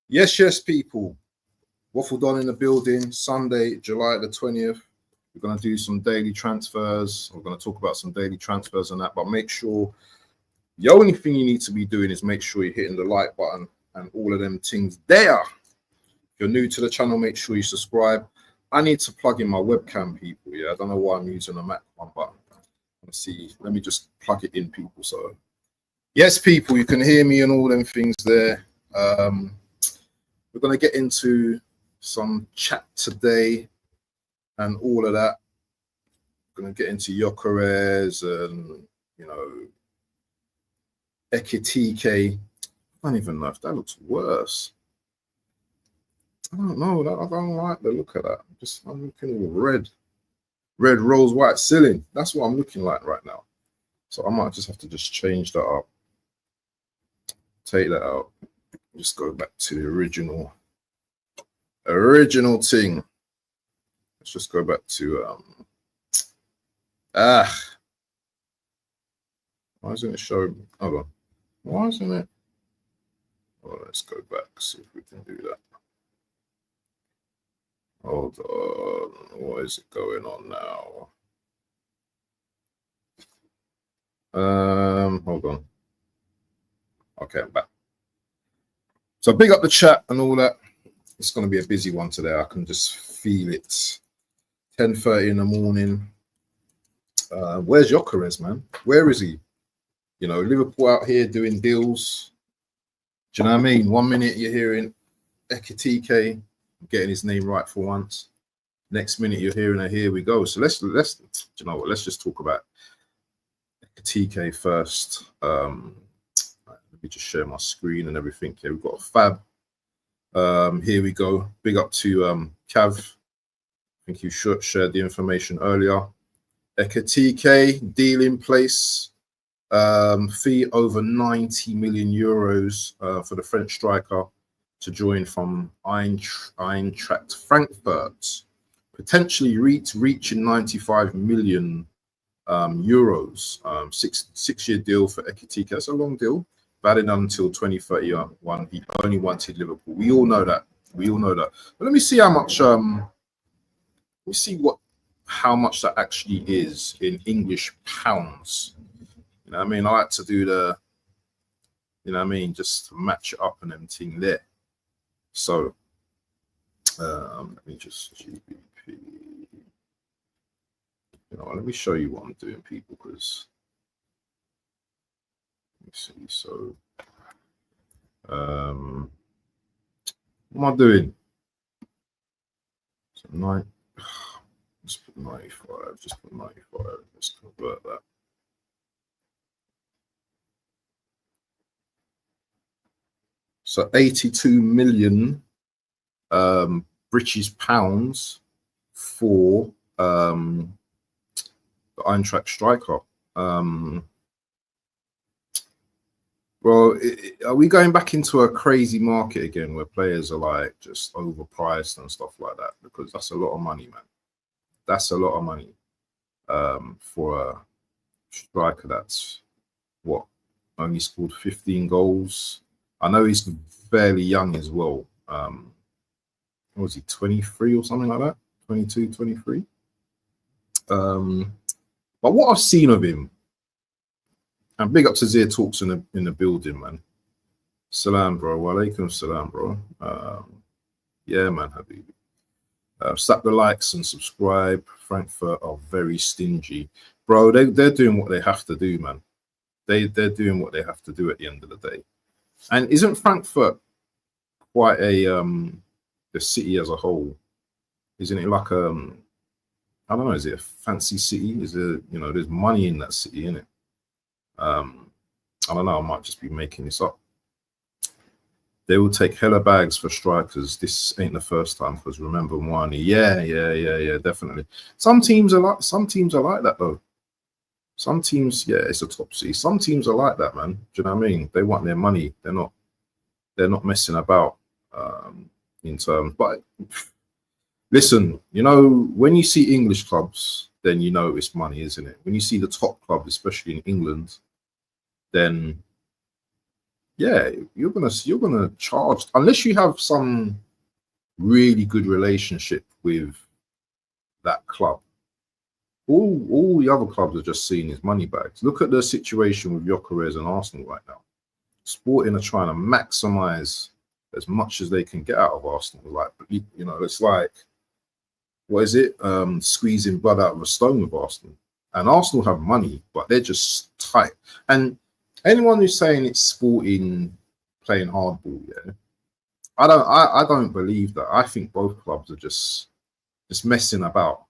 Yes, people. Waffle Don in the building. Sunday, July the 20th. We're going to do some daily transfers. We're going to talk about some daily transfers and that, but make sure the only thing you need to be doing is make sure you're hitting the like button and all of them things there. If you're new to the channel, make sure you subscribe. I need to plug in my webcam, people. Yeah, I don't know why I'm using a Mac one, but let's see. Let me just plug it in, people. So, yes, people, you can hear me and all them things there. We're going to get into some chat today and all of that. We're going to get into Gyokeres and, you know, Etikite. I don't even know if that looks worse. I don't know. I don't like the look of that. I'm looking all red rose white ceiling. That's what I'm looking like right now. So I might just have to just change that up. Take that out. Just go back to the original thing. Let's just go back to why isn't it showing? Hold on. Why isn't it? Well, let's go back, see if we can do that. Hold on. What is it going on now? Hold on. Okay, I'm back. So big up the chat and all that. It's going to be a busy one today. I can just feel it. 10:30 in the morning. Where's Gyokeres, man? Where is he? You know, Liverpool out here doing deals. Do you know what I mean? 1 minute you're hearing Etikite, getting his name right for once. Next minute you're hearing a here we go. So let's you know what? Let's just talk about Etikite first. Let me just share my screen and everything. Here we've got a fab. Here we go. Big up to Cav. I think you shared the information earlier. Etikite deal in place. Fee over 90 million euros for the French striker to join from Eintracht Frankfurt, potentially reaching 95 million euros. Six-year deal for Etikite. That's a long deal. Valid until 2031. He only wanted Liverpool. We all know that. But let me see how much. Let me see how much that actually is in English pounds. You know what I mean? I like to do the, you know what I mean, just to match it up and everything there. So, let me just GBP. You know, let me show you what I'm doing, people, because let me see. So, what am I doing? So, just put 95. Just put 95. Let's convert that. So 82 million British pounds for the Eintracht striker. Well, are we going back into a crazy market again where players are like just overpriced and stuff like that? Because that's a lot of money, man. That's a lot of money for a striker that's what only scored 15 goals. I know he's fairly young as well. What was he, 23 or something like that? 22, 23. But what I've seen of him, and big up to Zia Talks in the building, man. Salam, bro. Walaikum salam, bro. Yeah, man, Habibi. Slap the likes and subscribe. Frankfurt are very stingy. Bro, they're doing what they have to do, man. They're doing what they have to do at the end of the day. And isn't Frankfurt quite the city as a whole? Isn't it like I don't know, is it a fancy city? Is there, you know, there's money in that city, isn't it? I don't know, I might just be making this up. They will take hella bags for strikers. This ain't the first time, because remember Mwani. Yeah, definitely. Some teams are like that though. Some teams, yeah, it's a top C. Some teams are like that, man. Do you know what I mean? They want their money. They're not messing about in terms. But listen, you know, when you see English clubs, then you know it's money, isn't it? When you see the top club, especially in England, then yeah, you're gonna charge unless you have some really good relationship with that club. All the other clubs are just seeing his money bags. Look at the situation with Gyokeres and Arsenal right now. Sporting are trying to maximize as much as they can get out of Arsenal. Like, you know, it's like, what is it? Squeezing blood out of a stone with Arsenal. And Arsenal have money, but they're just tight. And anyone who's saying it's Sporting playing hardball, yeah, I don't believe that. I think both clubs are just messing about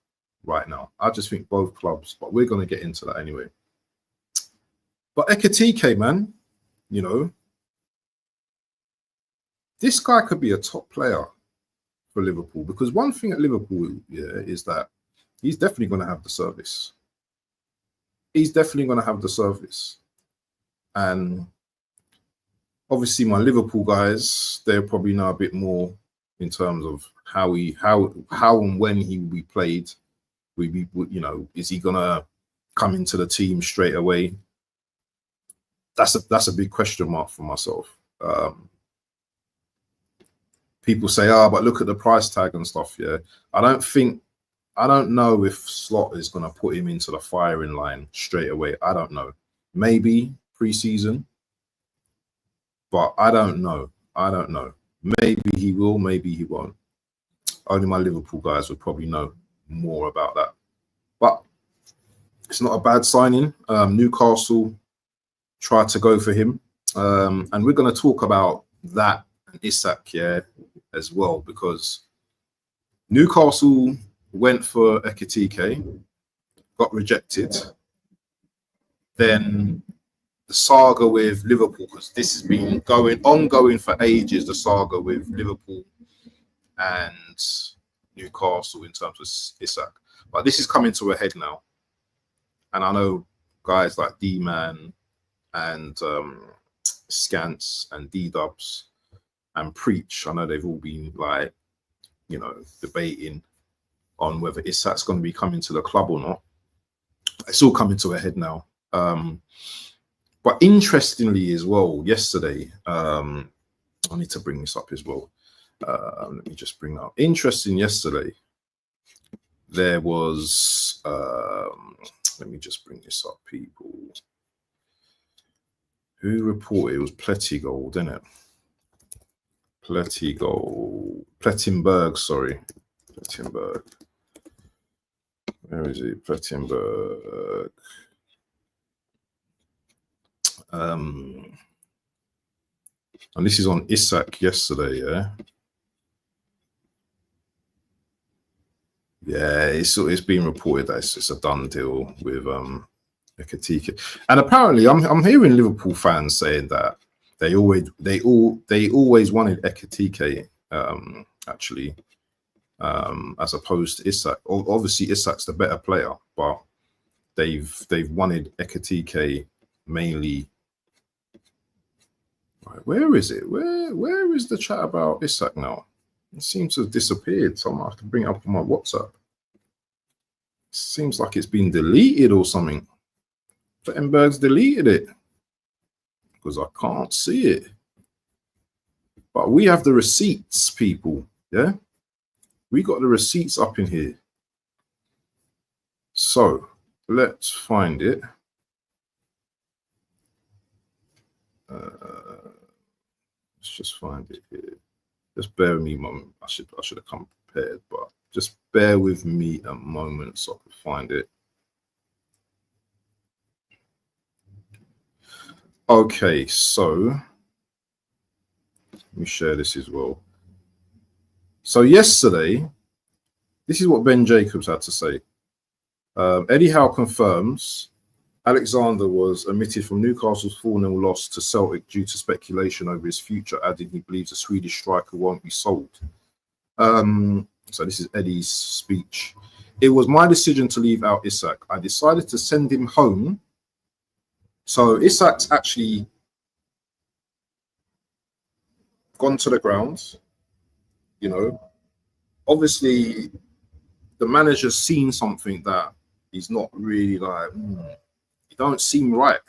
right now. I just think both clubs, but we're going to get into that anyway. But Etikite, man, you know, this guy could be a top player for Liverpool, because one thing at Liverpool, yeah, is that he's definitely going to have the service. He's definitely going to have the service. And obviously my Liverpool guys, they'll probably know a bit more in terms of how and when he will be played. You know, is he gonna come into the team straight away? That's a big question mark for myself. People say, oh, but look at the price tag and stuff. Yeah, I don't know if Slot is gonna put him into the firing line straight away. I don't know. Maybe pre-season, but I don't know. Maybe he will, maybe he won't. Only my Liverpool guys would probably know more about that. But it's not a bad signing. Newcastle tried to go for him. And we're going to talk about that and Isak, yeah, as well, because Newcastle went for Etikite, got rejected. Then the saga with Liverpool, because this has been ongoing for ages, the saga with Liverpool and Newcastle in terms of Isak. But this is coming to a head now. And I know guys like D-Man and Scance and D-Dubs and Preach, I know they've all been like, you know, debating on whether Isak's going to be coming to the club or not. It's all coming to a head now. But interestingly as well, yesterday, I need to bring this up as well. Let me just bring that up. Interesting, yesterday, there was, let me just bring this up, people. Who reported? It was Plettigold, didn't it? Plettenberg, sorry. Plettenberg. Where is it? Plettenberg. And this is on Isak yesterday, yeah? Yeah, it's been reported that it's a done deal with Etikite. And apparently I'm hearing Liverpool fans saying that they always wanted Etikite actually, as opposed to Isak. Obviously Isak's the better player, but they've wanted Etikite mainly. Right, where is it? Where is the chat about Isak now? It seems to have disappeared, so I might have to bring it up on my WhatsApp. It seems like it's been deleted or something. Plettenberg's deleted it because I can't see it. But we have the receipts, people. Yeah, we got the receipts up in here. So let's find it. Let's just find it here. Just bear with me a moment. I should have come prepared, but just bear with me a moment so I can find it. Okay, so let me share this as well. So yesterday, this is what Ben Jacobs had to say. Eddie Howe confirms Alexander was omitted from Newcastle's 4-0 loss to Celtic due to speculation over his future, adding he believes the Swedish striker won't be sold. So this is Eddie's speech. It was my decision to leave out Isak. I decided to send him home. So Isak's actually gone to the grounds, you know. Obviously, the manager's seen something that he's not really like, it don't seem right.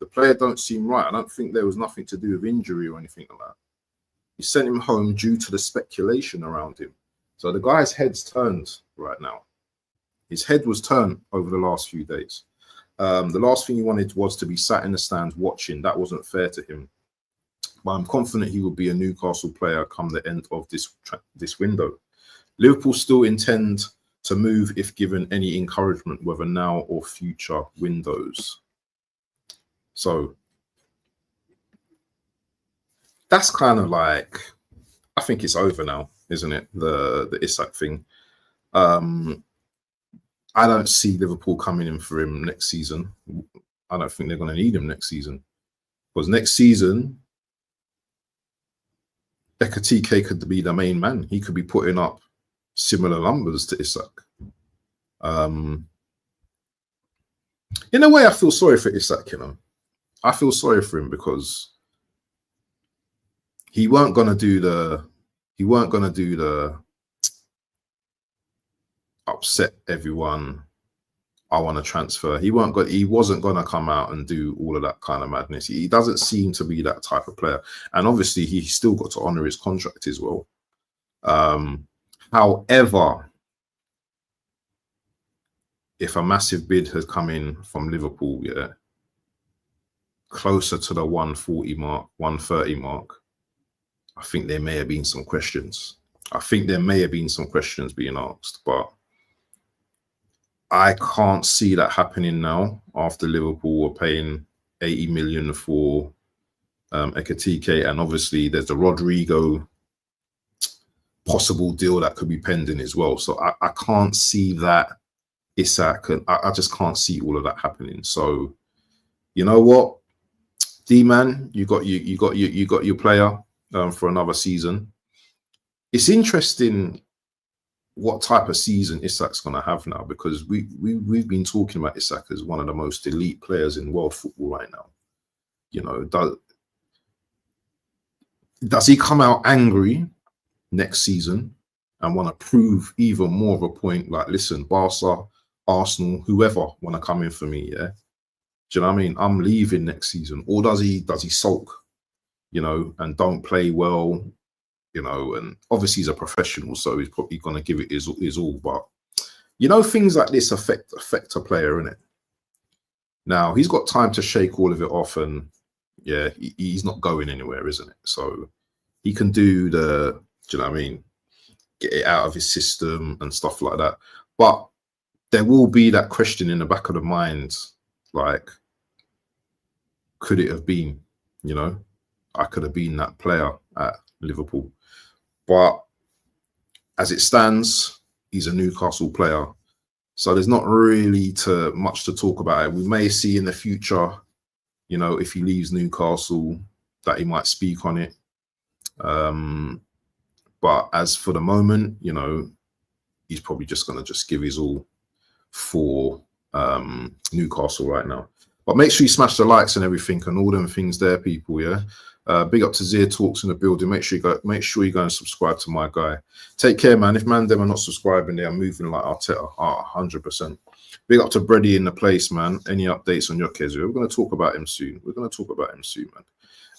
The player don't seem right. I don't think there was nothing to do with injury or anything like that. He sent him home due to the speculation around him. So the guy's head's turned right now. His head was turned over the last few days. The last thing he wanted was to be sat in the stands watching. That wasn't fair to him. But I'm confident he will be a Newcastle player come the end of this window. Liverpool still intend to move if given any encouragement, whether now or future windows. So that's kind of like, I think it's over now, isn't it? The Isak thing. I don't see Liverpool coming in for him next season. I don't think they're going to need him next season. Because next season, Etikite could be the main man. He could be putting up similar numbers to Isak. In a way, I feel sorry for Isak, you know. I feel sorry for him because he weren't gonna do the upset everyone. I want to transfer. He wasn't gonna come out and do all of that kind of madness. He doesn't seem to be that type of player. And obviously he's still got to honor his contract as well. However, if a massive bid has come in from Liverpool, yeah, closer to the 140 mark, 130 mark, I think there may have been some questions. I think there may have been some questions being asked, but I can't see that happening now after Liverpool were paying 80 million for Etikite, and obviously there's the Rodrigo possible deal that could be pending as well. So I can't see that Isak, and I just can't see all of that happening. So you know what, D-man, you got your player for another season. It's interesting what type of season Isak's going to have now, because we've been talking about Isak as one of the most elite players in world football right now. You know, does he come out angry next season and want to prove even more of a point? Like, listen, Barca, Arsenal, whoever want to come in for me, yeah. Do you know what I mean? I'm leaving next season. Or does he sulk, you know, and don't play well, you know? And obviously he's a professional, so he's probably going to give it his all. But you know, things like this affect a player, innit? Now he's got time to shake all of it off, and yeah, he's not going anywhere, isn't it? So he can do do you know what I mean? Get it out of his system and stuff like that. But there will be that question in the back of the mind, like, could it have been, you know, I could have been that player at Liverpool. But as it stands, he's a Newcastle player. So there's not really much to talk about it. We may see in the future, you know, if he leaves Newcastle, that he might speak on it. But as for the moment, you know, he's probably just going to give his all for Newcastle right now. But make sure you smash the likes and everything and all them things there, people. Yeah. Big up to Zia Talks in the building. Make sure you go and subscribe to my guy. Take care, man. If them are not subscribing, they are moving like Arteta. 100%. Big up to Brady in the place, man. Any updates on Gyokeres? We're going to talk about him soon. Man.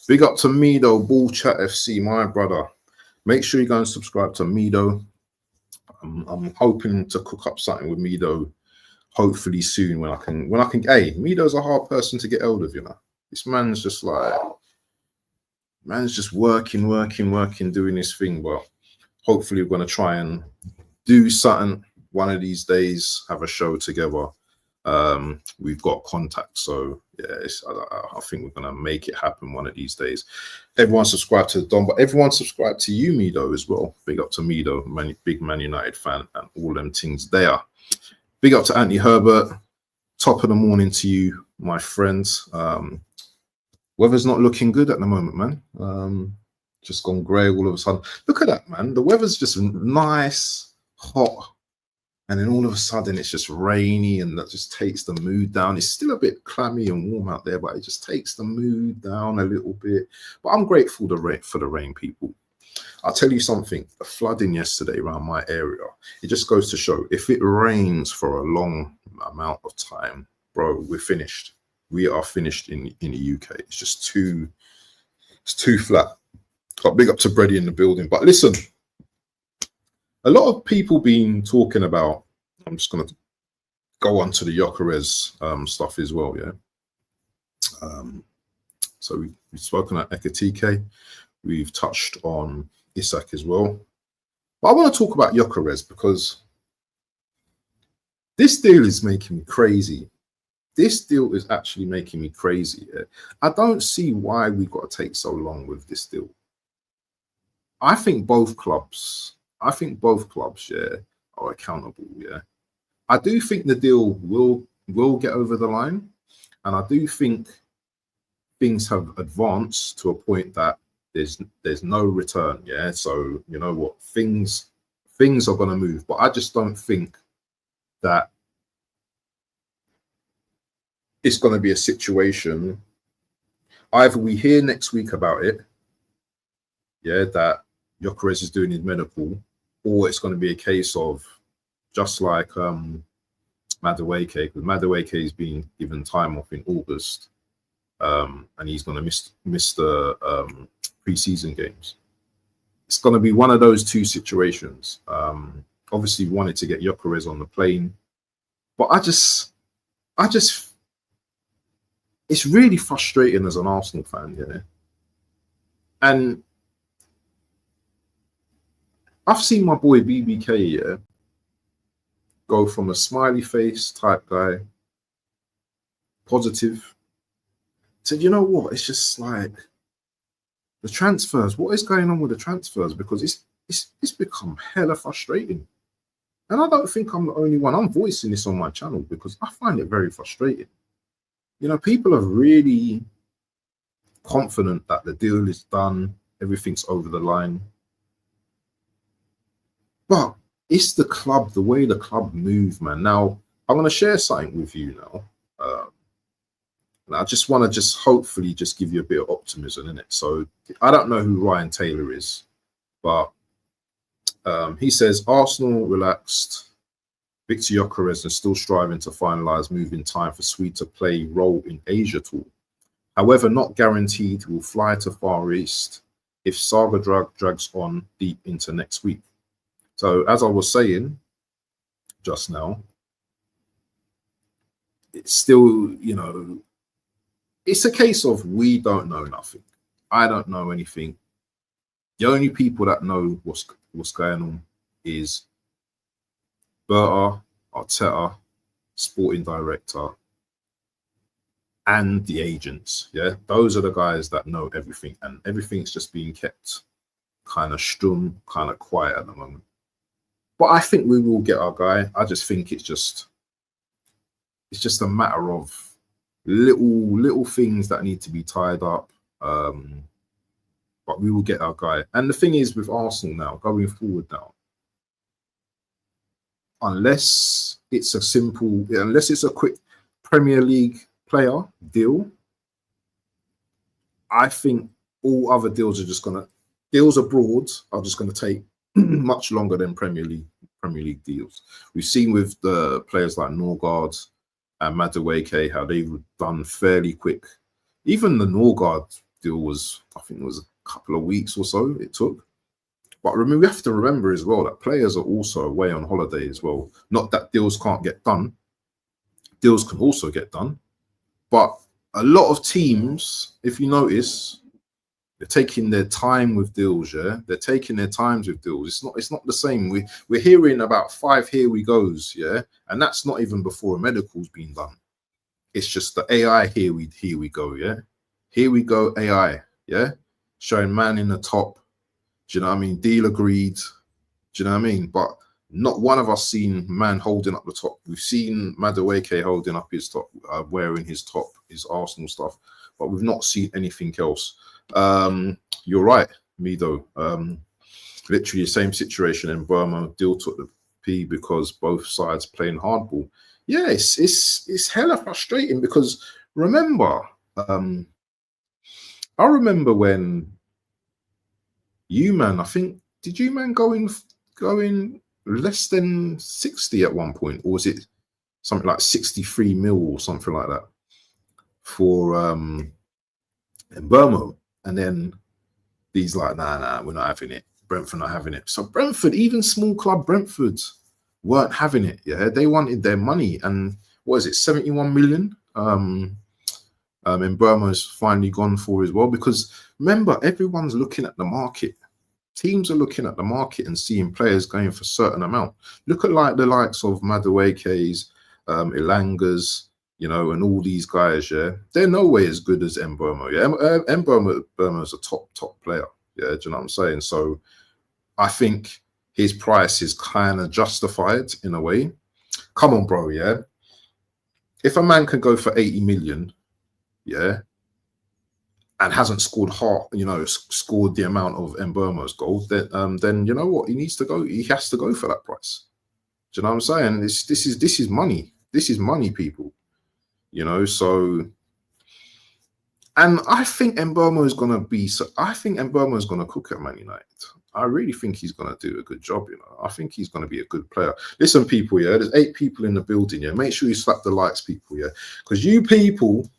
Big up to Mido, Ball Chat FC, my brother. Make sure you go and subscribe to Mido. I'm hoping to cook up something with Mido hopefully soon when I can. Hey, Mido's a hard person to get hold of, you know. This man's just working, doing his thing. But hopefully we're going to try and do something one of these days, have a show together. We've got contacts, so yeah, I think we're going to make it happen one of these days. Everyone subscribe to Don, but everyone subscribe to you, Mido, as well. Big up to Mido, big Man United fan, and all them things there. Big up to Anthony Herbert. Top of the morning to you, my friends. Weather's not looking good at the moment, man. Just gone grey all of a sudden. Look at that, man. The weather's just nice, hot, and then all of a sudden it's just rainy, and that just takes the mood down. It's still a bit clammy and warm out there, but it just takes the mood down a little bit. But I'm grateful for the rain, people. I'll tell you something, the flooding yesterday around my area, it just goes to show, if it rains for a long amount of time, bro, we're finished. we are finished in the UK. It's just too flat. Got big up to Brady in the building. But listen, a lot of people been talking about, I'm just going to go on to the Gyokeres stuff as well, yeah. So we've spoken at Etikite. We've touched on Isak as well. But I want to talk about Gyokeres because this deal is making me crazy. This deal is actually making me crazy. Yeah? I don't see why we've got to take so long with this deal. I think both clubs, yeah, are accountable, yeah. I do think the deal will get over the line, and I do think things have advanced to a point that there's no return, yeah. So you know what, things are going to move, but I just don't think that it's going to be a situation. Either we hear next week about it, yeah, that Gyokeres is doing his medical, or it's going to be a case of just like Madueke, because Madueke is being given time off in August, and he's going to miss the pre-season games. It's going to be one of those two situations. Obviously, we wanted to get Gyokeres on the plane, but I just, it's really frustrating as an Arsenal fan, you know. And I've seen my boy BBK, yeah, go from a smiley face type guy, positive, to, you know what, it's just like the transfers. What is going on with the transfers? Because it's become hella frustrating. And I don't think I'm the only one. I'm voicing this on my channel because I find it very frustrating. You know, people are really confident that the deal is done, everything's over the line. But it's the club, the way the club move, man. Now, I'm going to share something with you now. And I just want to hopefully give you a bit of optimism in it. So I don't know who Ryan Taylor is, but he says, Arsenal relaxed. Victor Gyokeres is still striving to finalise moving time for Swede to play role in Asia tour. However, not guaranteed he will fly to Far East if saga drags on deep into next week. So as I was saying just now, it's still, you know, it's a case of we don't know nothing. I don't know anything. The only people that know what's going on is Berta, Arteta, sporting director, and the agents. Yeah, those are the guys that know everything, and everything's just being kept kind of stumm, kind of quiet at the moment. But I think we will get our guy. I just think it's just a matter of little things that need to be tied up. But we will get our guy. And the thing is with Arsenal now, going forward now, unless it's a quick Premier League player deal, I think all other deals abroad are just gonna take much longer than Premier League deals. We've seen with the players like Norgard and Madueke how they were done fairly quick. Even the Norgard deal was, I think it was a couple of weeks or so it took. But we have to remember as well that players are also away on holiday as well. Not that deals can't get done. Deals can also get done. But a lot of teams, if you notice, they're taking their time with deals, yeah? They're taking their times with deals. It's not the same. We're hearing about 5 here we goes, yeah? And that's not even before a medical's been done. It's just the AI here we go, yeah? Here we go, AI, yeah? Showing man in the top. Do you know what I mean? Deal agreed. Do you know what I mean? But not one of us seen man holding up the top. We've seen Madueke holding up his top, wearing his top, his Arsenal stuff, but we've not seen anything else. You're right, Mido. Literally the same situation in Burma. Deal took the P because both sides playing hardball. Yeah, it's hella frustrating because remember, I remember when you man, I think, did you man go in less than 60 at one point, or was it something like 63 mil or something like that? for Mbeumo, and then he's like, nah, we're not having it. Brentford not having it. So Brentford, even small club Brentford, weren't having it. Yeah, they wanted their money, and what is it, 71 million? Mbeumo's finally gone for as well, because remember, everyone's looking at the market. Teams are looking at the market and seeing players going for a certain amount. Look at like the likes of Madueke's, Ilanga's, you know, and all these guys. Yeah, they're no way as good as Mbeumo. Yeah, Mbeumo is a top player. Yeah, do you know what I'm saying? So I think his price is kind of justified in a way. Come on, bro. Yeah, if a man can go for 80 million, yeah, and hasn't scored scored the amount of Mbeumo's goal, then you know what, he needs to go. He has to go for that price. Do you know what I'm saying? This is money. This is money, people. You know, so, and I think Mbeumo is gonna be. So I think Mbeumo is gonna cook at Man United. I really think he's gonna do a good job. You know, I think he's gonna be a good player. Listen, people. Yeah, there's 8 people in the building. Yeah, make sure you slap the likes, people. Yeah, because you people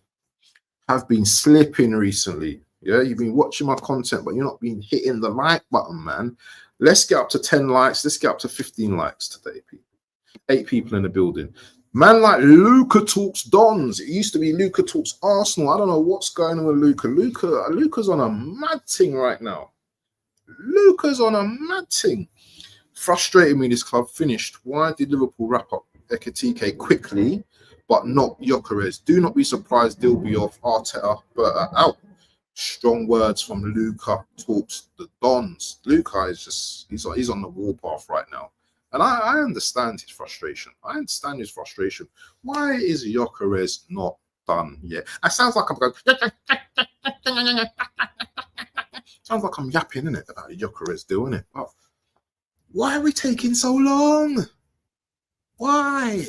have been slipping recently. Yeah, you've been watching my content, but you're not been hitting the like button, man. Let's get up to 10 likes. Let's get up to 15 likes today, people. 8 people in the building. Man like Luca Talks Dons. It used to be Luca Talks Arsenal. I don't know what's going on with Luca. Luca's on a mad thing right now. Luca's on a mad thing. Frustrating me, this club finished. Why did Liverpool wrap up Etikite quickly, but not Gyokeres? Do not be surprised they'll be off Arteta, but out. Strong words from Luca Talks the Dons. Luca is just, he's on the warpath right now. And I understand his frustration. Why is Gyokeres not done yet? It sounds like I'm going. Sounds like I'm yapping, innit, about Gyokeres doing it. But why are we taking so long? Why?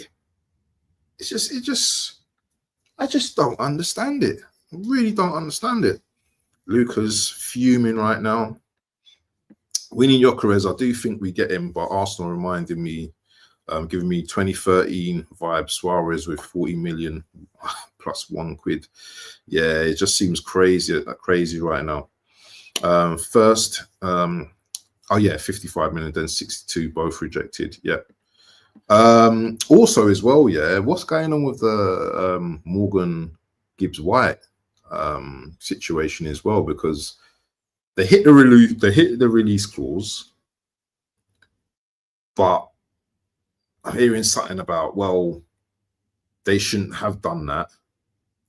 I just don't understand it. I really don't understand it. Luca's fuming right now. Winning Gyokeres, I do think we get him, but Arsenal reminded me, giving me 2013 vibe Suarez with 40 million plus £1. Yeah, it just seems crazy right now. First, 55 million, then 62, both rejected. Yeah. Also as well, yeah, what's going on with the Morgan Gibbs White situation as well, because they hit the release clause, but I'm hearing something about, well, they shouldn't have done that,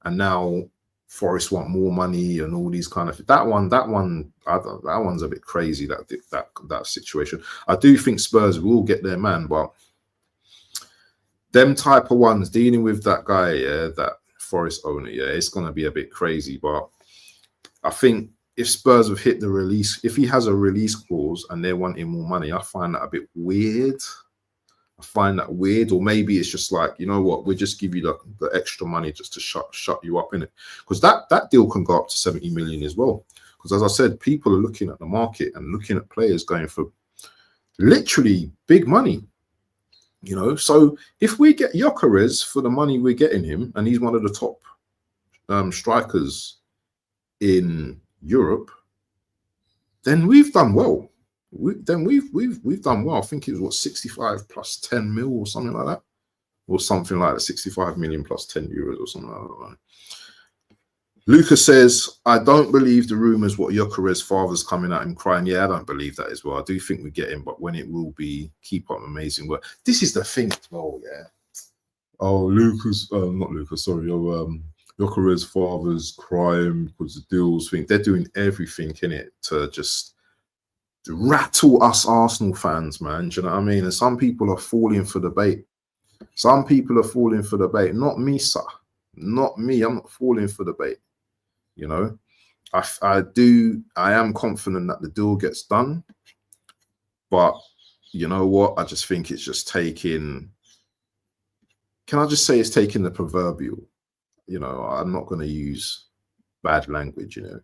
and now Forest want more money and all these kind of that one's a bit crazy, that situation. I do think Spurs will get their man, but them type of ones dealing with that guy, yeah, that Forest owner, yeah, it's gonna be a bit crazy. But I think if Spurs have hit the release, if he has a release clause and they're wanting more money, I find that a bit weird. Or maybe it's just like, you know what, we'll just give you the extra money just to shut you up in it, because that deal can go up to 70 million as well. Because as I said, people are looking at the market and looking at players going for literally big money. You know, so if we get Gyokeres for the money we're getting him, and he's one of the top strikers in Europe, then we've done well. We've done well. I think it was 65 plus 10 mil or something like that, or something like that. 65 million plus 10 euros or something like that. Lucas says, I don't believe the rumors what Gyokeres' father's coming at him crying. Yeah, I don't believe that as well. I do think we get him, but when it will be, keep up amazing work. This is the thing as well, yeah. Oh, Gyokeres' father's crying because the deals thing. They're doing everything in it to just rattle us Arsenal fans, man. Do you know what I mean? And some people are falling for the bait. Not me, sir. Not me. I'm not falling for the bait. You know, I am confident that the deal gets done, but you know what? I just think it's just taking. Can I just say it's taking the proverbial? You know, I'm not going to use bad language. You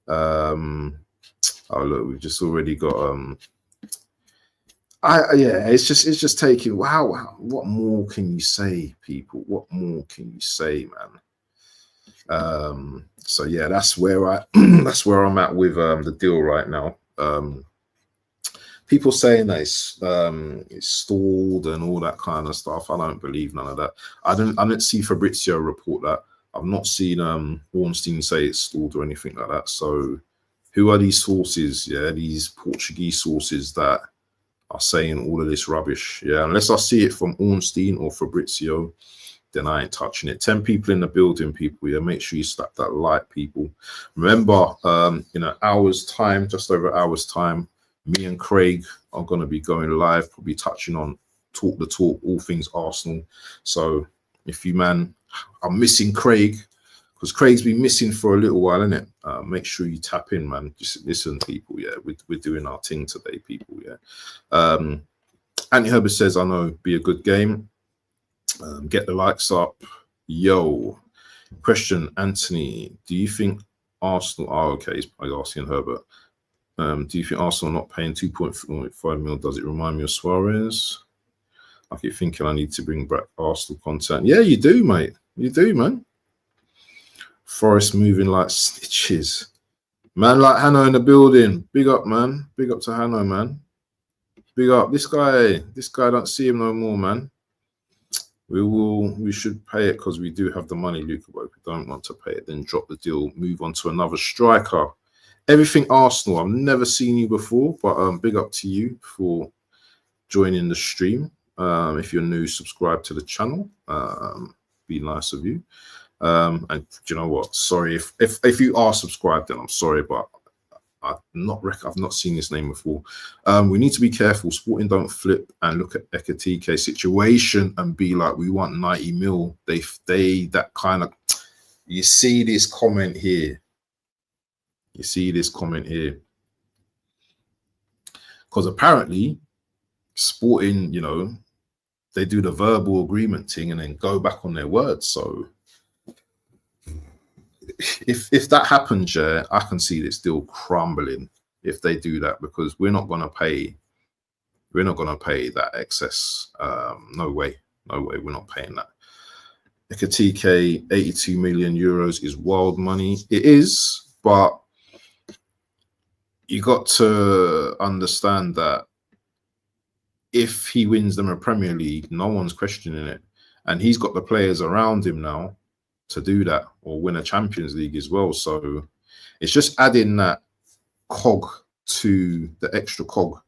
know. Oh look, we've just already got. It's just taking. Wow. What more can you say, people? What more can you say, man? So yeah, that's where that's where I'm at with the deal right now. People saying that it's stalled and all that kind of stuff. I don't believe none of that. I didn't see Fabrizio report that. I've not seen Ornstein say it's stalled or anything like that. So who are these sources? Yeah, these Portuguese sources that are saying all of this rubbish. Yeah, unless I see it from Ornstein or Fabrizio, then I ain't touching it. 10 people in the building, people. Yeah, make sure you slap that like, people. Remember, in an hour's time, just over an hour's time, me and Craig are going to be going live, probably touching on Talk the Talk, all things Arsenal. So if you, man, are missing Craig, because Craig's been missing for a little while, isn't it? Make sure you tap in, man. Just listen, people. Yeah, we're doing our thing today, people. Yeah. Andy Herbert says, I know, be a good game. Get the likes up. Yo. Question, Anthony. Do you think Arsenal... Oh, okay. He's asking Herbert. Do you think Arsenal not paying 2.5 mil? Does it remind me of Suarez? I keep thinking I need to bring back Arsenal content. Yeah, you do, mate. You do, man. Forest moving like stitches. Man like Hanno in the building. Big up, man. Big up to Hanno, man. Big up. This guy don't see him no more, man. We should pay it because we do have the money, Luca. But if we don't want to pay it, then drop the deal, move on to another striker. Everything Arsenal. I've never seen you before, but big up to you for joining the stream. If you're new, subscribe to the channel. Be nice of you. And do you know what? Sorry if you are subscribed, then I'm sorry, but I've not seen this name before. We need to be careful. Sporting don't flip and look at Etikite situation and be like, we want 90 mil. They that kind of. You see this comment here. You see this comment here. Because apparently, Sporting, you know, they do the verbal agreement thing and then go back on their words. So if that happens, yeah, I can see this deal crumbling if they do that, because we're not going to pay that excess. No way, we're not paying that. Etikite, 82 million euros is wild money. It is, but you got to understand that if he wins them a Premier League, no one's questioning it, and he's got the players around him now to do that, or win a Champions League as well. So it's just adding that cog to the extra cog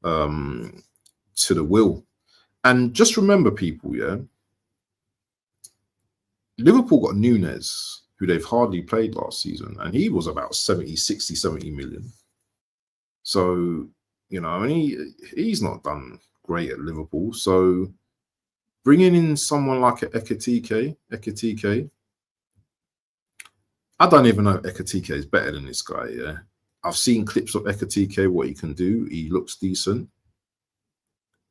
to the wheel. And just remember, people, yeah, Liverpool got Nunes, who they've hardly played last season, and he was about 70 million. So, you know, I mean, he's not done great at Liverpool. So bringing in someone like Etikite, I don't even know if Etikite is better than this guy, yeah. I've seen clips of Etikite, what he can do. He looks decent.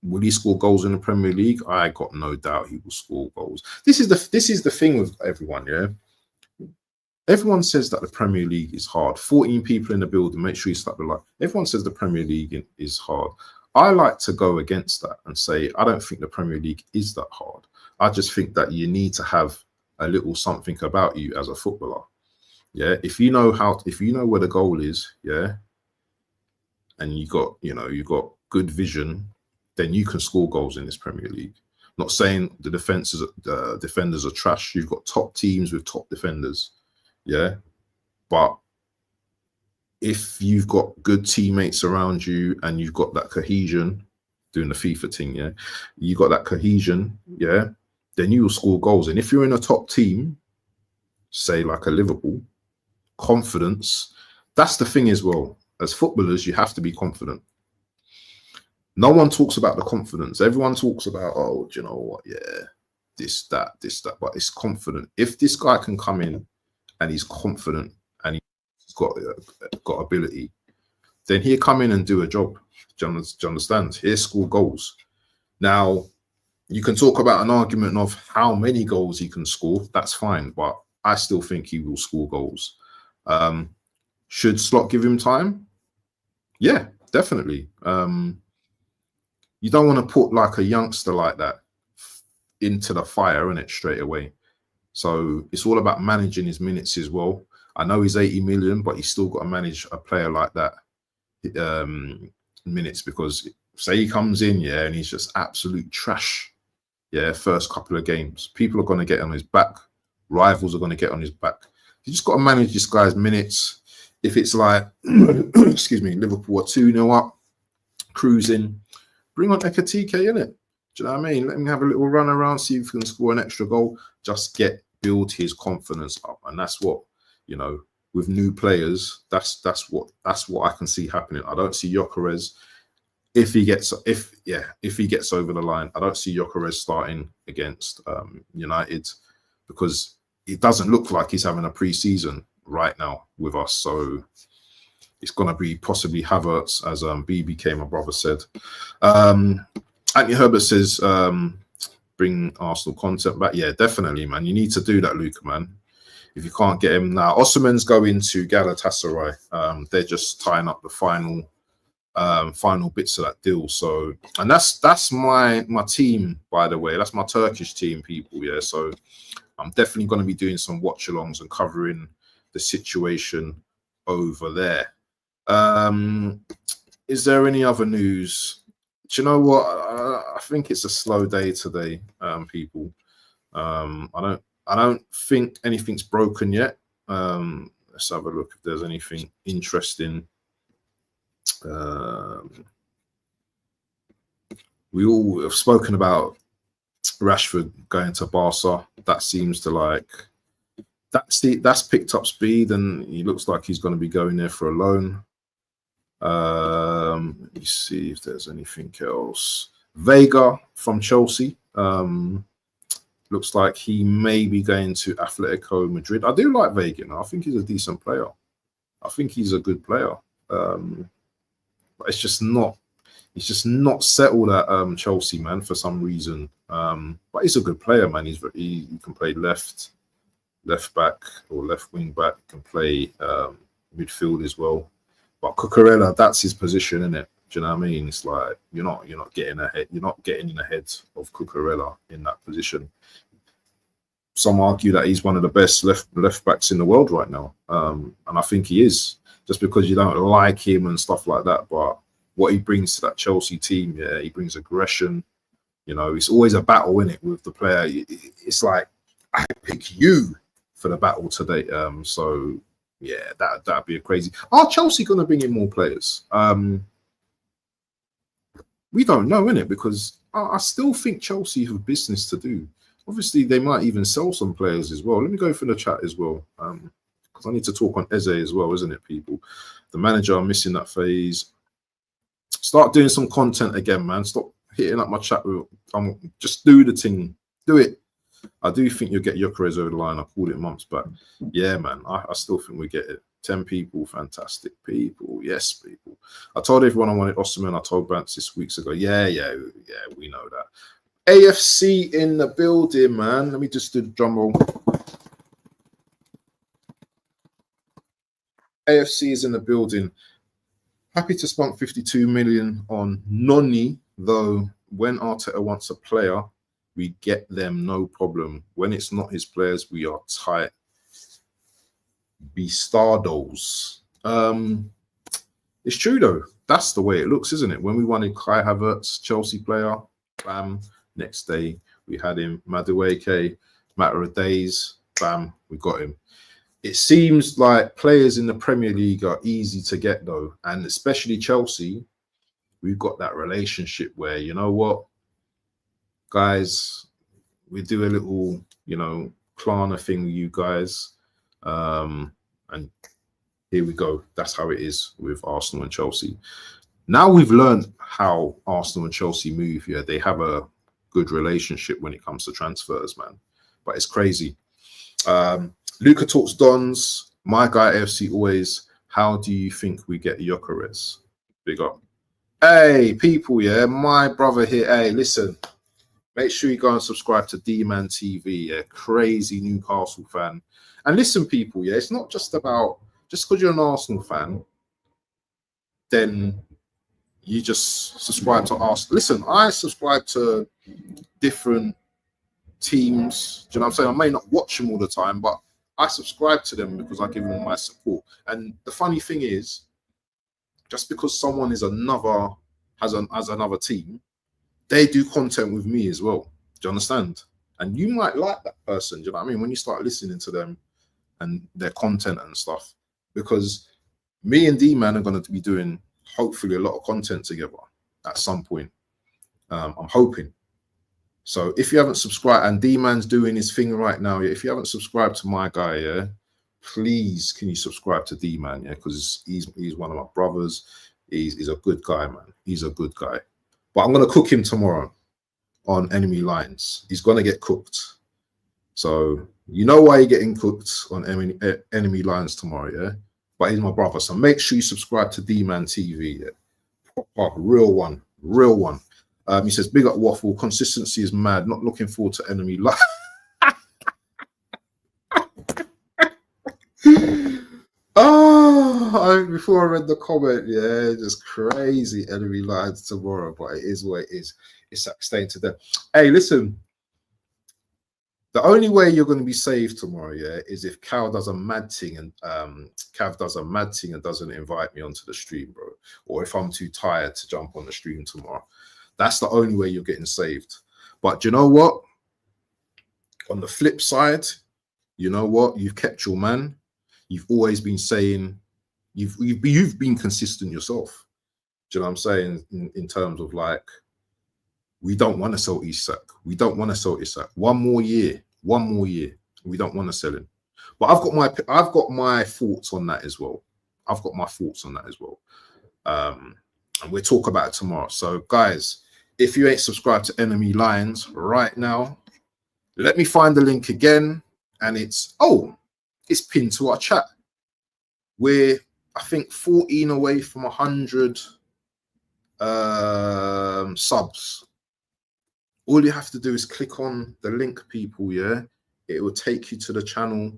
Will he score goals in the Premier League? I got no doubt he will score goals. This is the thing with everyone, yeah. Everyone says that the Premier League is hard. 14 people in the building. Make sure you start the like. Everyone says the Premier League is hard. I like to go against that and say I don't think the Premier League is that hard. I just think that you need to have a little something about you as a footballer. Yeah, if you know where the goal is, yeah, and you got good vision, then you can score goals in this Premier League. Not saying the defenders are trash. You've got top teams with top defenders, yeah, but if you've got good teammates around you and you've got that cohesion, doing the FIFA thing, yeah, you got that cohesion, yeah, then you will score goals. And if you're in a top team, say like a Liverpool, confidence, that's the thing as well. As footballers, you have to be confident. No one talks about the confidence. Everyone talks about, oh, do you know what? Yeah, this, that, but it's confident. If this guy can come in and he's confident and he's got ability, then he'll come in and do a job. Do you understand? He'll score goals. Now, you can talk about an argument of how many goals he can score. That's fine, but I still think he will score goals. Should Slot give him time? Yeah, definitely. You don't want to put like a youngster like that into the fire, innit, straight away. So it's all about managing his minutes as well. I know he's 80 million, but he's still got to manage a player like that minutes, because say he comes in, yeah, and he's just absolute trash, yeah, first couple of games, people are going to get on his back. Rivals are going to get on his back. You just got to manage this guy's minutes. If it's like, excuse me, Liverpool are 2-0 up, cruising, bring on Etikite, innit? Do you know what I mean? Let him have a little run around, see if he can score an extra goal. Just build his confidence up, and that's what, you know, with new players, that's what I can see happening. I don't see Gyokeres if he gets over the line. I don't see Gyokeres starting against United, because it doesn't look like he's having a pre-season right now with us. So it's going to be possibly Havertz, as BBK, my brother, said. Anthony Herbert says, bring Arsenal content back. Yeah, definitely, man. You need to do that, Luca, man. If you can't get him now, Osman's going to Galatasaray. They're just tying up the final bits of that deal. So, and that's my team, by the way. That's my Turkish team, people. Yeah, so I'm definitely going to be doing some watch-alongs and covering the situation over there. Is there any other news? Do you know what? I think it's a slow day today, people. I don't think anything's broken yet. Let's have a look if there's anything interesting. We all have spoken about Rashford going to Barca. That seems to that's picked up speed, and he looks like he's going to be going there for a loan. Let me see if there's anything else. Vega from Chelsea. Looks like he may be going to Atletico Madrid. I do like Vega. I think he's a decent player. I think he's a good player. But it's just not settled at Chelsea, man, for some reason. But he's a good player, man. He can play left back or left wing back. He can play midfield as well. But Cucurella, that's his position, isn't it? Do you know what I mean? It's like you're not getting ahead. You're not getting in ahead of Cucurella in that position. Some argue that he's one of the best left backs in the world right now, and I think he is. Just because you don't like him and stuff like that, but what he brings to that Chelsea team, yeah, he brings aggression. You know, it's always a battle in it with the player. It's like, I pick you for the battle today. So yeah, that'd be a crazy. Are Chelsea going to bring in more players? We don't know, innit? Because I still think Chelsea have business to do. Obviously, they might even sell some players as well. Let me go through the chat as well, because I need to talk on Eze as well, isn't it, people? The manager, I'm missing that phase. Start doing some content again, man. Stop hitting up my chat. Just do the thing. Do it. I do think you'll get Gyokeres over the line. I called it months back. Yeah, man. I still think we get it. 10 people, fantastic people. Yes, people. I told everyone I wanted Osman. I told Bance this weeks ago. Yeah, we know that. AFC in the building, man. Let me just do the drum roll. AFC is in the building. Happy to spend 52 million on Noni, though when Arteta wants a player, we get them no problem. When it's not his players, we are tight. Bastardos. It's true though. That's the way it looks, isn't it? When we wanted Kai Havertz, Chelsea player, bam. Next day we had him. Madueke, matter of days, bam, we got him. It seems like players in the Premier League are easy to get though, and especially Chelsea. We've got that relationship where, you know what, guys, we do a little, Klarna thing with you guys. And here we go. That's how it is with Arsenal and Chelsea. Now we've learned how Arsenal and Chelsea move. Yeah, they have a good relationship when it comes to transfers, man. But it's crazy. Luca talks Dons. My guy AFC always. How do you think we get Gyokeres? Big up. Hey, people, yeah, my brother here. Hey, listen. Make sure you go and subscribe to D-Man TV, yeah, crazy Newcastle fan. And listen, people, yeah, it's not just about, just because you're an Arsenal fan, then you just subscribe to Arsenal. Listen, I subscribe to different teams. Do you know what I'm saying? I may not watch them all the time, but I subscribe to them because I give them my support. And the funny thing is, just because someone is has another team, they do content with me as well. Do you understand? And you might like that person. Do you know what I mean? When you start listening to them and their content and stuff, because me and D-Man are going to be doing hopefully a lot of content together at some point. I'm hoping. So if you haven't subscribed, and D-Man's doing his thing right now, if you haven't subscribed to my guy, yeah, please can you subscribe to D-Man, yeah, because he's one of my brothers. He's a good guy, man. He's a good guy. But I'm gonna cook him tomorrow on enemy lines. He's gonna get cooked. So you know why you're getting cooked on enemy lines tomorrow, yeah. But he's my brother, so make sure you subscribe to D-Man TV, yeah. Proper, real one, real one. He says, big up Waffle. Consistency is mad. Not looking forward to enemy live. Before I read the comment, yeah, just crazy enemy lines tomorrow, but it is what it is. Isak staying to them. Hey, listen. The only way you're going to be saved tomorrow, yeah, is if Cal does a mad thing and Cav does a mad thing and doesn't invite me onto the stream, bro. Or if I'm too tired to jump on the stream tomorrow. That's the only way you're getting saved. But you know what? On the flip side, you know what? You've kept your man. You've always been saying, you've been consistent yourself. Do you know what I'm saying? In terms of like, we don't want to sell Isak. We don't want to sell Isak. One more year. We don't want to sell him. But I've got my thoughts on that as well. And we'll talk about it tomorrow. So guys, if you ain't subscribed to Enemy Lines right now, let me find the link again. And it's pinned to our chat. We're, I think, 14 away from 100 subs. All you have to do is click on the link, people, yeah? It will take you to the channel.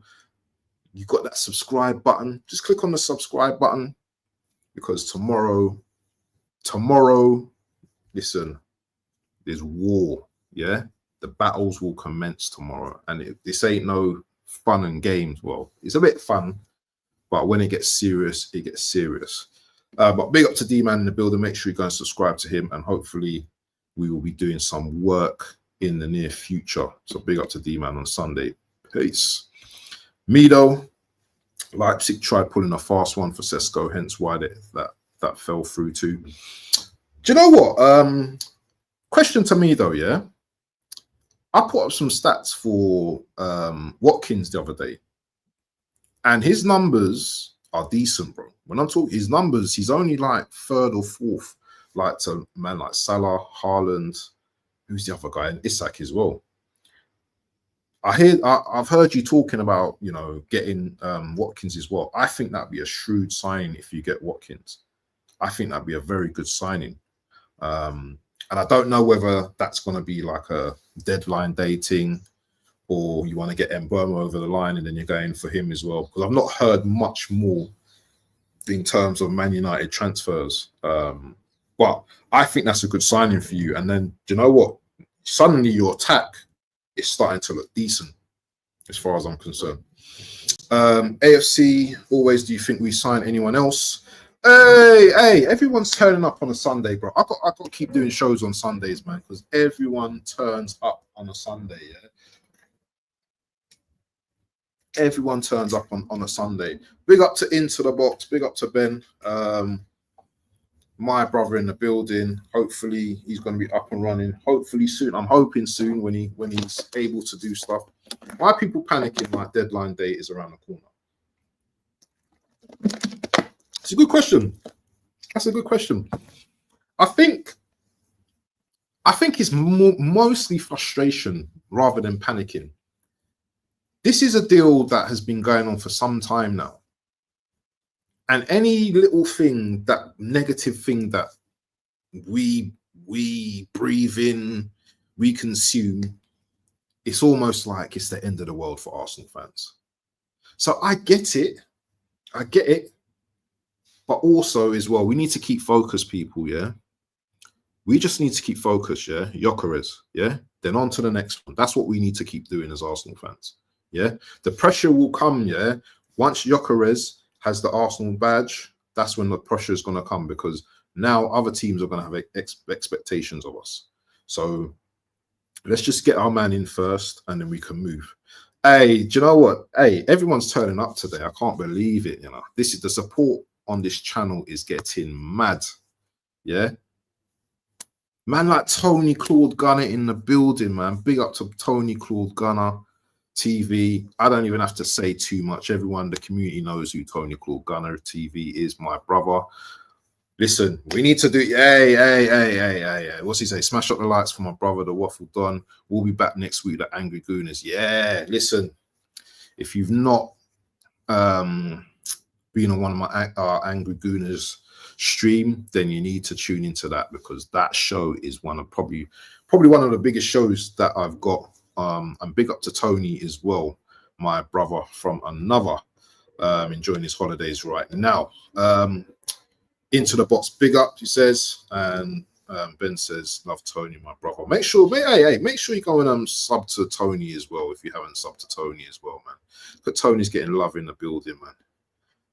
You got that subscribe button. Just click on the subscribe button, because tomorrow, listen, there's war, yeah? The battles will commence tomorrow. And this ain't no fun and games. Well, it's a bit fun, but when it gets serious, it gets serious. But big up to D-Man in the building. Make sure you go and subscribe to him, and hopefully we will be doing some work in the near future. So big up to D-Man on Sunday. Peace. Mido, Leipzig tried pulling a fast one for Sesko, hence why that fell through too. Do you know what? Question to me though, yeah? I put up some stats for Watkins the other day, and his numbers are decent, bro. When I'm talking his numbers, he's only like third or fourth, like to man like Salah, Haaland, who's the other guy, and Isak as well. I've heard you talking about, you know, getting Watkins as well. I think that'd be a shrewd signing if you get Watkins. I think that'd be a very good signing. And I don't know whether that's going to be like a deadline dating, or you want to get Mbeumo over the line and then you're going for him as well. Because I've not heard much more in terms of Man United transfers. But I think that's a good signing for you. And then, do you know what? Suddenly your attack is starting to look decent as far as I'm concerned. AFC, always, do you think we sign anyone else? Hey, everyone's turning up on a Sunday, bro. I got to keep doing shows on Sundays, man, because everyone turns up on a Sunday, yeah? Everyone turns up on a Sunday. Big up to Into the Box. Big up to Ben. My brother in the building. Hopefully he's going to be up and running. Hopefully soon. I'm hoping soon when he's able to do stuff. Why are people panicking like deadline date is around the corner? It's a good question. That's a good question. I think it's mostly frustration rather than panicking. This is a deal that has been going on for some time now. And any little thing, that negative thing that we breathe in, we consume, it's almost like it's the end of the world for Arsenal fans. So I get it. But also as well, we need to keep focused, people, yeah? We just need to keep focused, yeah. Gyokeres, yeah. Then on to the next one. That's what we need to keep doing as Arsenal fans, yeah. The pressure will come, yeah. Once Gyokeres has the Arsenal badge, that's when the pressure is going to come, because now other teams are going to have expectations of us. So let's just get our man in first, and then we can move. Hey, do you know what? Hey, everyone's turning up today. I can't believe it. You know, this is the support on this channel is getting mad. Yeah. Man like Tony Claude Gunner in the building, man. Big up to Tony Claude Gunner TV. I don't even have to say too much. Everyone, the community knows who Tony Claude Gunner TV is, my brother. Listen, we need to do, hey. What's he say? Smash up the lights for my brother, the Waffle Don. We'll be back next week, the Angry Gooners. Yeah, listen, if you've not been on one of my Angry Gooners stream, then you need to tune into that, because that show is one of probably one of the biggest shows that I've got. And big up to Tony as well, my brother from another, enjoying his holidays right now. Into the box, big up, he says, and Ben says, love Tony, my brother. Make sure, make sure you go and sub to Tony as well if you haven't subbed to Tony as well, man. But Tony's getting love in the building, man.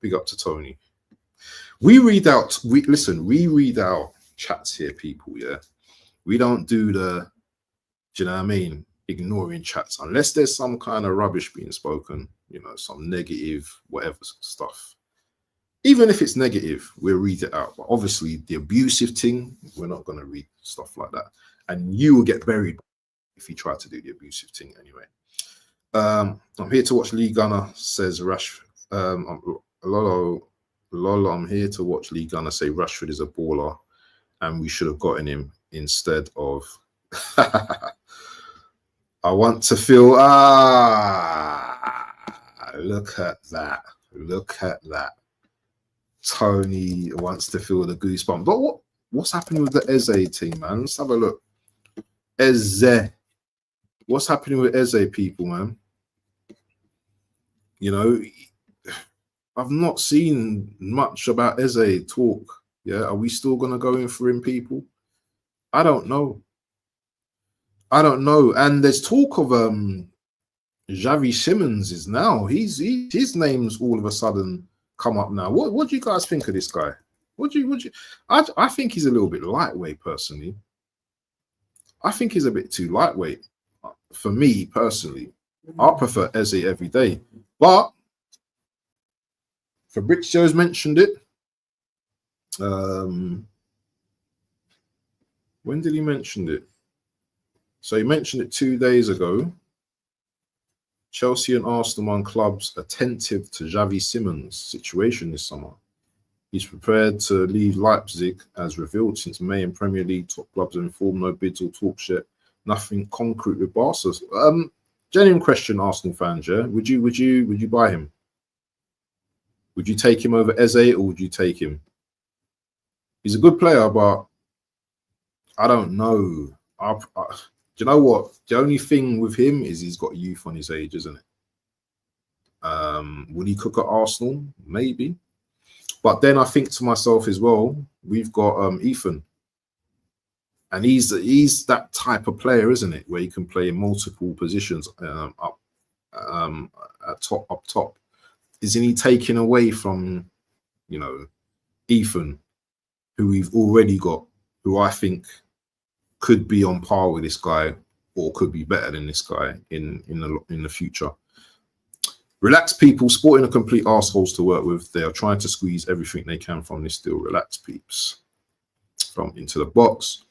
Big up to Tony. We read out chats here, people. Yeah, we don't do the, do you know what I mean? Ignoring chats unless there's some kind of rubbish being spoken, you know, some negative, whatever stuff. Even if it's negative, we'll read it out. But obviously, the abusive thing, we're not going to read stuff like that. And you will get buried if you try to do the abusive thing anyway. I'm here to watch Lee Gunner, says Rashford. Lolo, I'm here to watch Lee Gunner say Rashford is a baller and we should have gotten him instead of... I want to feel... look at that. Look at that. Tony wants to feel the goosebumps. But what's happening with the Eze team, man? Let's have a look. Eze. What's happening with Eze, people, man? You know, I've not seen much about Eze talk. Yeah, are we still going to go in for him, people? I don't know. I don't know. And there's talk of Xavi Simons is now. His name's all of a sudden come up now. What do you guys think of this guy? I think he's a little bit lightweight, personally. I think he's a bit too lightweight for me personally. I prefer Eze every day, but Fabrizio's mentioned it. When did he mention it? So he mentioned it 2 days ago. Chelsea and Arsenal on clubs attentive to Xavi Simons' situation this summer. He's prepared to leave Leipzig, as revealed since May in Premier League. Top clubs are informed, no bids or talk shit. Nothing concrete with Barca. Genuine question, Arsenal fans. Yeah, would you buy him? Would you take him over Eze, or would you take him? He's a good player, but I don't know. Do you know what? The only thing with him is he's got youth on his age, isn't it? Will he cook at Arsenal? Maybe. But then I think to myself as well, we've got Ethan. And he's that type of player, isn't it? Where he can play in multiple positions up top. Isn't he taking away from, you know, Ethan, who we've already got, who I think could be on par with this guy or could be better than this guy in the future. Relax, people. Sporting are complete arseholes to work with. They are trying to squeeze everything they can from this deal. Relax, peeps. From into the box.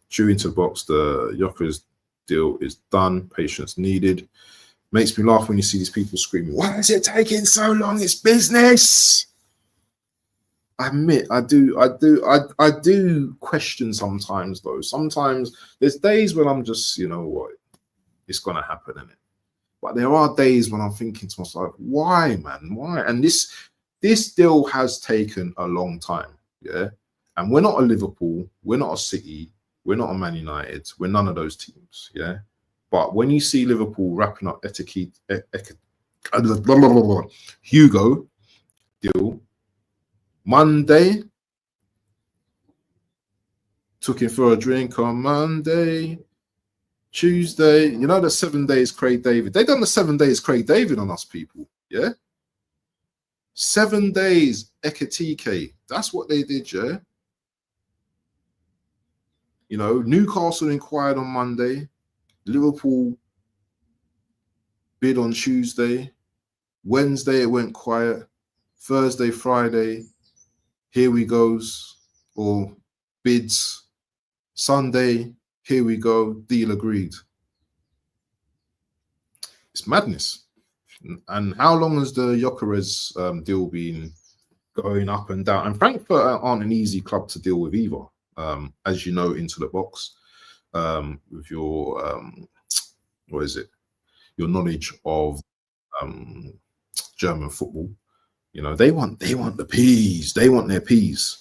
Chew into the box. The Gyokeres deal is done. Patience needed. Makes me laugh when you see these people screaming, why is it taking so long? It's business. I admit, I do question sometimes, though. Sometimes there's days when I'm just, you know what, it's gonna happen, innit? But there are days when I'm thinking to myself, why, man? Why? And this deal has taken a long time, yeah? And we're not a Liverpool, we're not a City, we're not a Man United, we're none of those teams, yeah? But when you see Liverpool wrapping up Etikite, Hugo deal, Monday, Took him for a drink on Monday, Tuesday. You know the 7 days Craig David. They done the 7 days Craig David on us people. Yeah. 7 days Etikite. That's what they did, yeah. You know, Newcastle inquired on Monday. Liverpool bid on Tuesday. Wednesday it went quiet. Thursday, Friday, here we goes, or bids. Sunday, here we go, deal agreed. It's madness. And how long has the Gyokeres deal been going up and down? And Frankfurt aren't an easy club to deal with either. As you know, into the box, with your what is it? Your knowledge of German football. You know, they want the peas. They want their peas.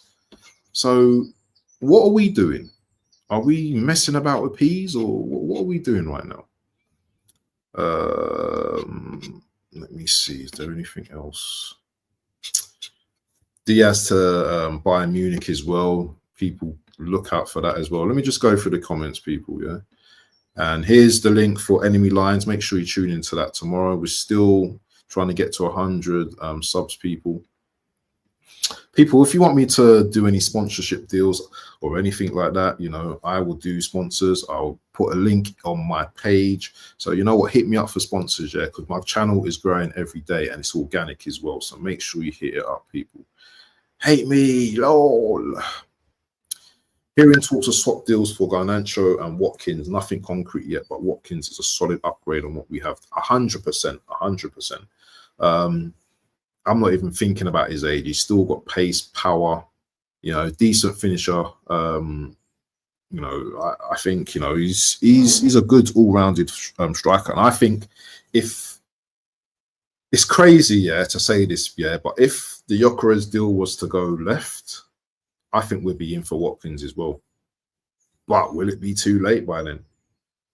So what are we doing? Are we messing about with peas, or what are we doing right now? Let me see. Is there anything else? Diaz to Bayern Munich as well. People look out for that as well. Let me just go through the comments, people. Yeah. And here's the link for Enemy Lines. Make sure you tune into that tomorrow. We're still trying to get to 100 subs, people. People, if you want me to do any sponsorship deals or anything like that, you know, I will do sponsors. I'll put a link on my page. So, you know what, hit me up for sponsors, yeah, because my channel is growing every day and it's organic as well. So make sure you hit it up, people. Hate me, lol. Hearing talks of swap deals for Garnacho and Watkins. Nothing concrete yet, but Watkins is a solid upgrade on what we have. 100%, 100%. I'm not even thinking about his age. He's still got pace, power, you know, decent finisher. You know, I think, you know, he's a good all-rounded striker. And I think if it's crazy, yeah, to say this, yeah, but if the Gyokeres deal was to go left, I think we'd be in for Watkins as well. But will it be too late by then?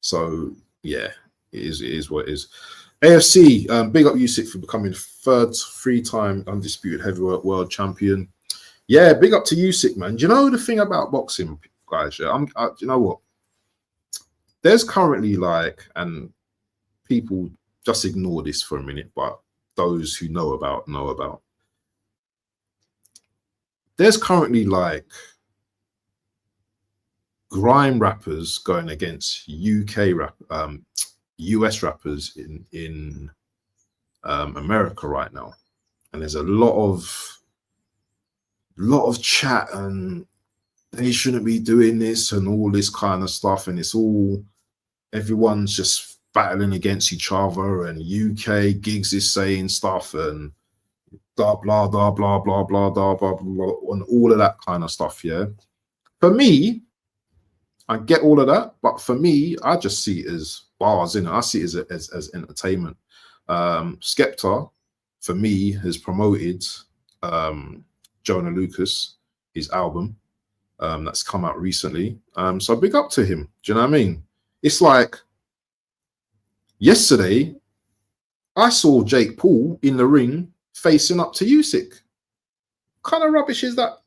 So yeah, it is what it is. AFC, big up Usyk for becoming third three-time undisputed heavyweight world champion. Yeah, big up to Usyk, man. Do you know the thing about boxing, guys? Yeah, you know what? There's currently like, and people just ignore this for a minute, but those who know about. There's currently like grime rappers going against US rappers in America right now, and there's a lot of chat and they shouldn't be doing this and all this kind of stuff, and it's all, everyone's just battling against each other, and UK Gigs is saying stuff and blah blah blah blah blah blah blah blah blah and all of that kind of stuff. Yeah, for me, I get all of that, but for me, I just see it as bars, in it. I see it as entertainment. Skepta, for me, has promoted Jonah Lucas, his album that's come out recently. So big up to him. Do you know what I mean? It's like yesterday, I saw Jake Paul in the ring facing up to Usyk. What kind of rubbish is that?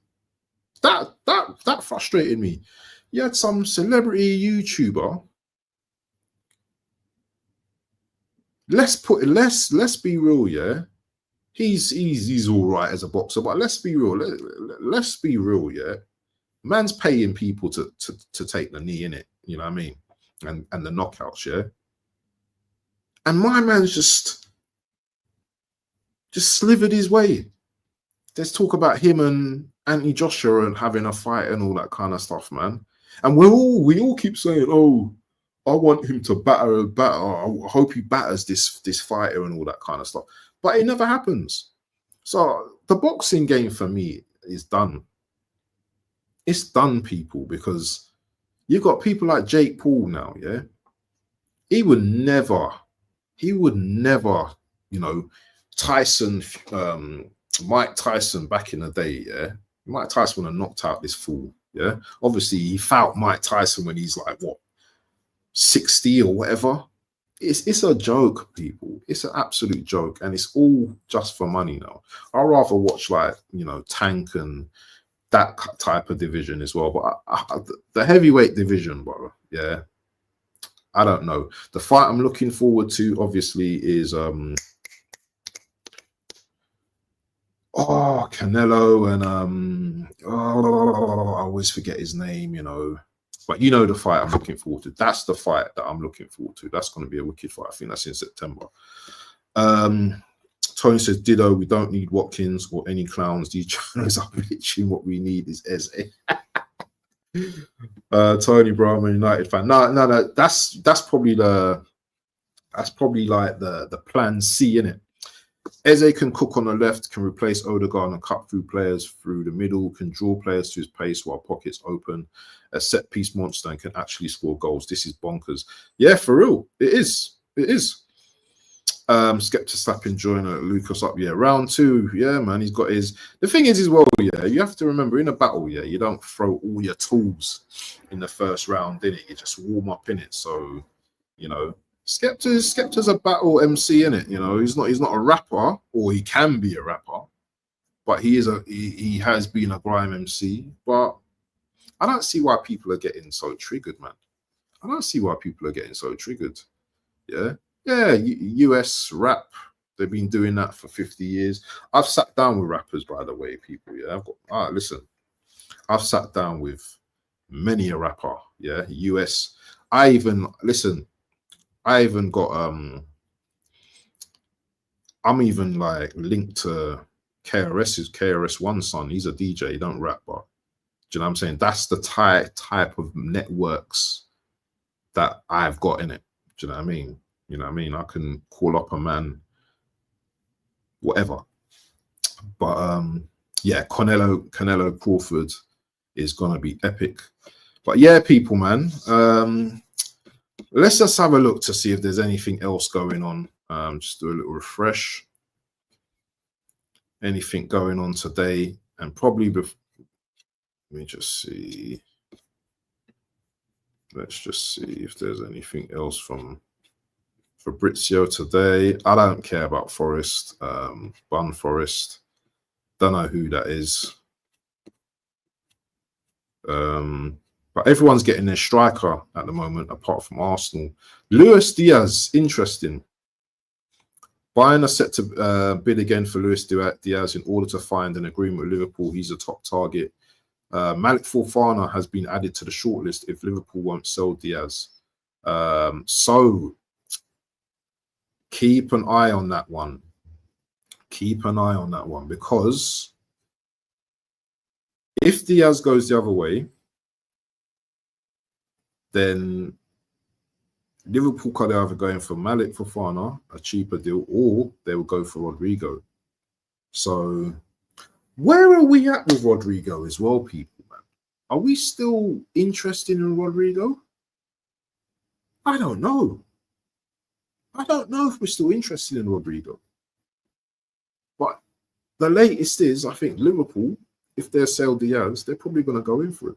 That frustrated me. You had some celebrity YouTuber. Let's be real, yeah. He's all right as a boxer, but let's be real. Let's be real, yeah. Man's paying people to take the knee in it, you know what I mean, and the knockouts, yeah. And my man's just slivered his way. There's talk about him and Anthony Joshua and having a fight and all that kind of stuff, man. And we all keep saying, oh, I want him to batter. I hope he batters this fighter and all that kind of stuff. But it never happens. So the boxing game for me is done. It's done, people, because you've got people like Jake Paul now, yeah? He would never, you know, Tyson, Mike Tyson back in the day, yeah? Mike Tyson would have knocked out this fool, yeah? Obviously, he fought Mike Tyson when he's like, what, 60 or whatever? It's a joke, people. It's an absolute joke, and it's all just for money now. I'd rather watch, like, you know, Tank and that type of division as well. But the heavyweight division, bro, yeah, I don't know. The fight I'm looking forward to, obviously, is Canelo and I always forget his name, you know. But you know the fight I'm looking forward to. That's the fight that I'm looking forward to. That's going to be a wicked fight. I think that's in September. Tony says, ditto, we don't need Watkins or any clowns. These channels are bitching. What we need is Eze. Tony Brown, United fan. No, that's probably like the plan C, innit? Eze can cook on the left, can replace Odegaard and cut through players through the middle, can draw players to his pace while pockets open, a set piece monster, and can actually score goals. This is bonkers. Yeah, for real. It is. It is. Skepta slapping Joyner, Lucas up. Yeah, round 2. Yeah, man, he's got his. The thing is, as well, yeah, you have to remember in a battle, yeah, you don't throw all your tools in the first round, in it. You just warm up in it. So, you know, Skepta's a battle MC, in it. You know, he's not a rapper, or he can be a rapper, but he has been a grime MC. But I don't see why people are getting so triggered, man. I don't see why people are getting so triggered. Yeah. Yeah, US rap. They've been doing that for 50 years. I've sat down with rappers, by the way, people. Yeah, listen. I've sat down with many a rapper. Yeah, US. I even got I'm even like linked to KRS1 son. He's a DJ. He don't rap, but do you know what I'm saying? That's the type of networks that I've got in it. Do you know what I mean? You know what I mean? I can call up a man, whatever. But yeah, Canelo Crawford is gonna be epic. But yeah, people, man. Let's just have a look to see if there's anything else going on. Just do a little refresh. Anything going on today, and probably let me just see. Let's just see if there's anything else from Fabrizio today. I don't care about Forest, Bun Forest. Don't know who that is. But everyone's getting their striker at the moment, apart from Arsenal. Luis Diaz, interesting. Bayern are set to bid again for Luis Diaz in order to find an agreement with Liverpool. He's a top target. Malik Fofana has been added to the shortlist if Liverpool won't sell Diaz. So keep an eye on that one. Keep an eye on that one, because if Diaz goes the other way, then Liverpool could either go in for Malik Fofana, a cheaper deal, or they will go for Rodrigo. So where are we at with Rodrigo as well, people, man? Are we still interested in Rodrigo? I don't know. I don't know if we're still interested in Rodrigo. But the latest is, I think Liverpool, if they sell Diaz, they're probably going to go in for him.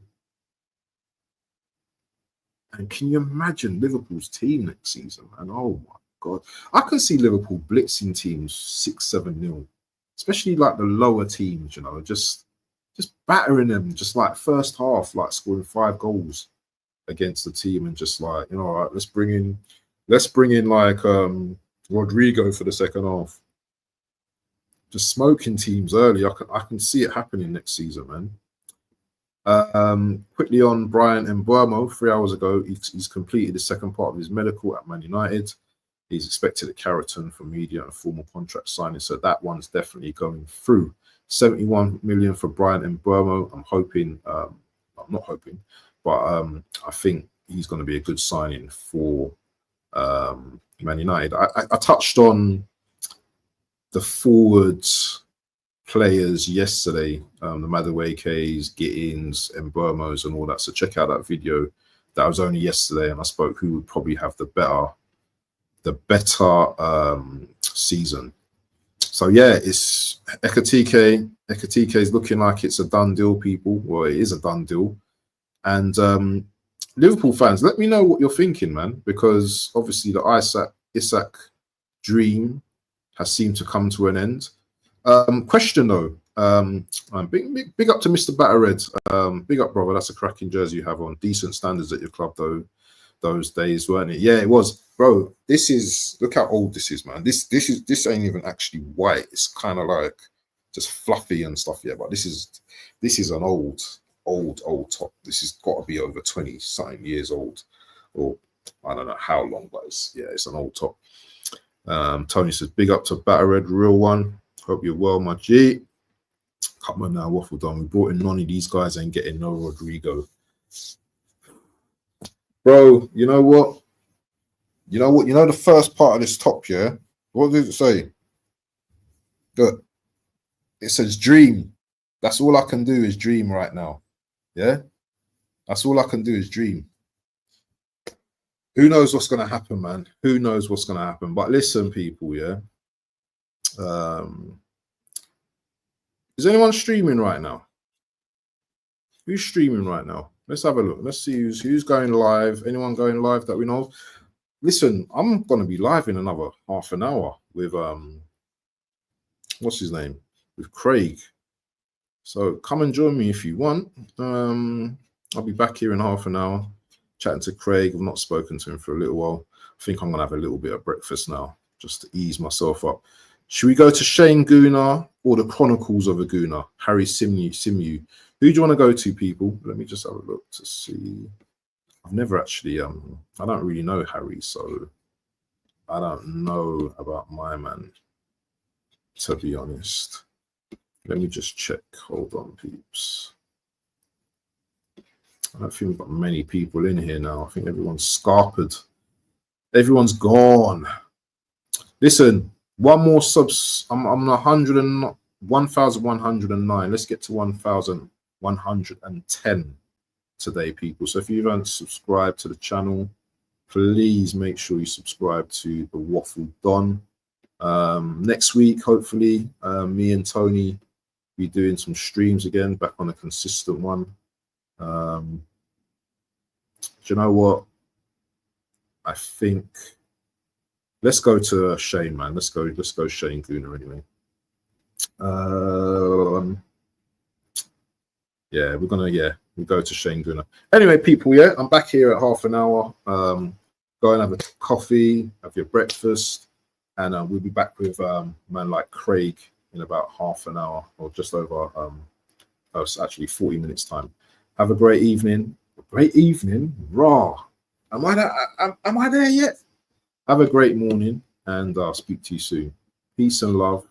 And can you imagine Liverpool's team next season? And oh my God, I can see Liverpool blitzing teams 6-7-0, especially like the lower teams, you know, just battering them, just like first half, like scoring 5 goals against the team, and just like, you know, all right, let's bring in like Rodrigo for the second half. Just smoking teams early. I can see it happening next season, man. Quickly on Brian Mbeumo, 3 hours ago, he's completed the second part of his medical at Man United. He's expected at Carrollton for media and formal contract signing, so that one's definitely going through. 71 million for Brian Mbeumo. I'm not hoping, but I think he's going to be a good signing for Man United. I touched on the forwards players yesterday, the Maduekes, Gittins, Mbeumo's, and all that. So check out that video. That was only yesterday, and I spoke who would probably have the better season. So yeah, it's Etikite. Etikite is looking like it's a done deal, people. Well, it is a done deal. And Liverpool fans, let me know what you're thinking, man, because obviously the Isak dream has seemed to come to an end. Question though, Big up to Mr. Batterhead. Big up, brother. That's a cracking jersey you have on. Decent standards at your club, though. Those days, weren't it? Yeah, it was, bro. This is, look how old this is, man. This ain't even actually white. It's kind of like just fluffy and stuff. Yeah, but this is an old top. This has got to be over 20 something years old, or I don't know how long, but it's an old top. Tony says, big up to Batterhead, real one. Hope you're well, my G. Come on now, Waffle done. We brought in Nonny. These guys ain't getting no Rodrigo. Bro, you know what? You know the first part of this top, yeah? What does it say? Good. It says dream. That's all I can do is dream right now. Yeah? That's all I can do is dream. Who knows what's going to happen, man? Who knows what's going to happen? But listen, people, yeah? Is anyone streaming right now? Who's streaming right now? Let's have a look. Let's see who's going live. Anyone going live that we know? Listen, I'm going to be live in another half an hour with what's his name? With Craig. So come and join me if you want. I'll be back here in half an hour chatting to Craig. I've not spoken to him for a little while. I think I'm going to have a little bit of breakfast now just to ease myself up. Should we go to Shane Gooner or the Chronicles of a Gooner? Harry Simu. Who do you want to go to, people? Let me just have a look to see. I've never actually, I don't really know Harry, so I don't know about my man, to be honest. Let me just check. Hold on, peeps. I don't think we've got many people in here now. I think everyone's scarpered. Everyone's gone. Listen, one more subs. I'm 1,109. Let's get to 1,110 today, people. So if you haven't subscribed to the channel, please make sure you subscribe to the Waffle Don. Next week, hopefully, me and Tony be doing some streams again, back on a consistent one. Do you know what? I think let's go to Shane, man. Let's go Shane Gooner anyway. Yeah, we go to Shane Gooner. Anyway, people, yeah, I'm back here at half an hour. Go and have a coffee, have your breakfast, and we'll be back with man like Craig in about half an hour or just over. It's actually 40 minutes time. Have a great evening. Great evening, raw. Am I there yet? Have a great morning, and I'll speak to you soon. Peace and love.